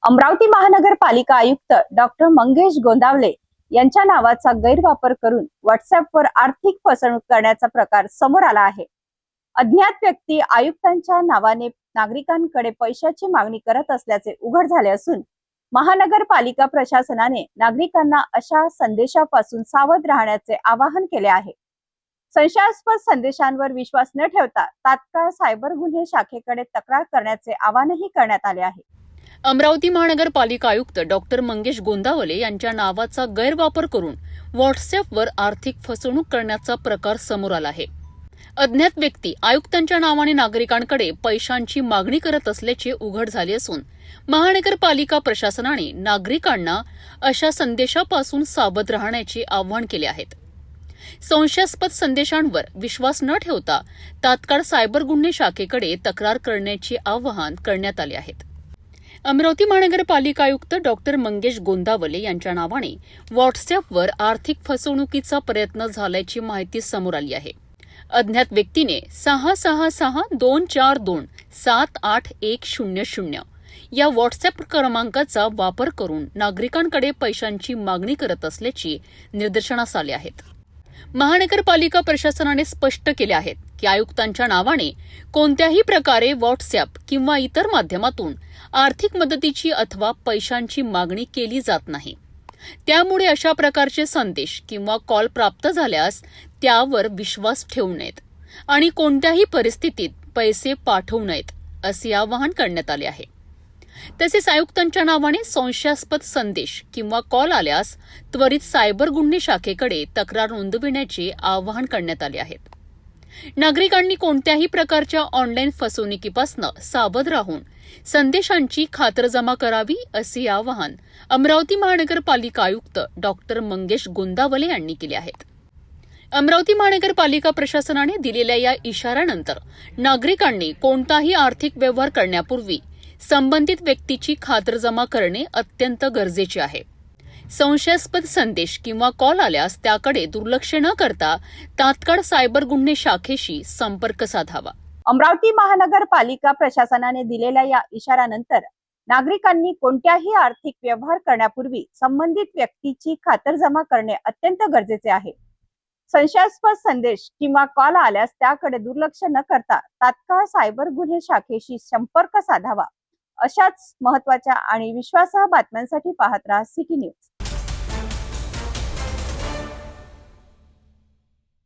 अमरावती महानगरपालिका आयुक्त डॉक्टर मंगेश गोंदावले यांच्या नावाचा गैरवापर करून व्हॉट्सअपवर आर्थिक फसवणूक करण्याचा प्रकार समोर आला आहे। अज्ञात व्यक्ती आयुक्तांच्या नावाने नागरिकांकडे पैशाची मागणी करत असल्याचे उघड झाले असून महानगरपालिका प्रशासनाने नागरिकांना अशा संदेशापासून सावध राहण्याचे आवाहन केले आहे। संशयास्पद संदेशांवर विश्वास न ठेवता तात्काळ सायबर गुन्हे शाखेकडे तक्रार करण्याचे आवाहनही करण्यात आले आहे। अमरावती महानगरपालिका आयुक्त डॉक्टर मंगेश गोंदावले यांच्या नावाचा गैरवापर करून व्हॉट्सअपवर आर्थिक फसवणूक करण्याचा प्रकार समोर आला आहे। अज्ञात व्यक्ती आयुक्तांच्या नावाने नागरिकांकडे पैशांची मागणी करत असल्याचे उघड झाले असून महानगरपालिका प्रशासनाने नागरिकांना अशा संदेशापासून सावध राहण्याचे आवाहन केले आहे। संशयास्पद संदेशांवर विश्वास न ठेवता तात्काळ सायबर गुन्हे शाखेकडे तक्रार करण्याचे आवाहन करण्यात आले आहे। अमरावती महानगरपालिका आयुक्त डॉक्टर मंगेश गोंदावले यांच्या नावाने व्हॉट्सअपवर आर्थिक फसवणुकीचा प्रयत्न झाल्याची माहिती समोर आली आहे। अज्ञात व्यक्तीने 66662478100 या व्हॉट्सअप क्रमांकाचा वापर करून नागरिकांकडे पैशांची मागणी करत असल्याची निदर्शनास आले आहेत। महानगरपालिका प्रशासनाने स्पष्ट केले आहे की आयुक्तांच्या नावाने कोणत्याही प्रकारे व्हॉट्सअप किंवा इतर माध्यमातून आर्थिक मदतीची अथवा पैशांची मागणी केली जात नाही। त्यामुळे अशा प्रकारचे संदेश किंवा कॉल प्राप्त झाल्यास त्यावर विश्वास ठेवू नयेत आणि कोणत्याही परिस्थितीत पैसे पाठवू नयेत असे आवाहन करण्यात आले आहे। तसेच आयुक्तांच्या नावाने संशयास्पद संदेश किंवा कॉल आल्यास त्वरित सायबर गुन्हे शाखेकडे तक्रार नोंदविण्याचे आवाहन करण्यात आले आहे। नागरिकांनी कोणत्याही प्रकारच्या ऑनलाईन फसवणुकीपासून सावध राहून संदेशांची खातरजमा करावी असे आवाहन अमरावती महानगरपालिका आयुक्त डॉक्टर मंगेश गोंदावले यांनी केले आहे। अमरावती महानगरपालिका प्रशासनाने दिलेल्या या इशाऱ्यानंतर नागरिकांनी कोणताही आर्थिक व्यवहार करण्यापूर्वी संबंधित व्यक्तीची खातरजमा करणे अत्यंत गरजेचे आहे। संशयास्पद संदेश किंवा कॉल आल्यास त्याकडे दुर्लक्ष न करता तात्काळ सायबर गुन्हे शाखेशी संपर्क साधावा। अमरावती महानगरपालिका प्रशासनाने दिलेल्या या इशाऱ्यानंतर नागरिकांनी कोणत्याही आर्थिक व्यवहार करण्यापूर्वी संबंधित व्यक्तीची खातरजमा करणे अत्यंत गरजेचे आहे। संशयास्पद संदेश किंवा कॉल आल्यास त्याकडे दुर्लक्ष न करता तात्काळ सायबर गुन्हे शाखेशी संपर्क साधावा। अशाच महत्त्वाच्या आणि विश्वासार्ह बातम्यांसाठी पाहत रहा सिटी न्यूज।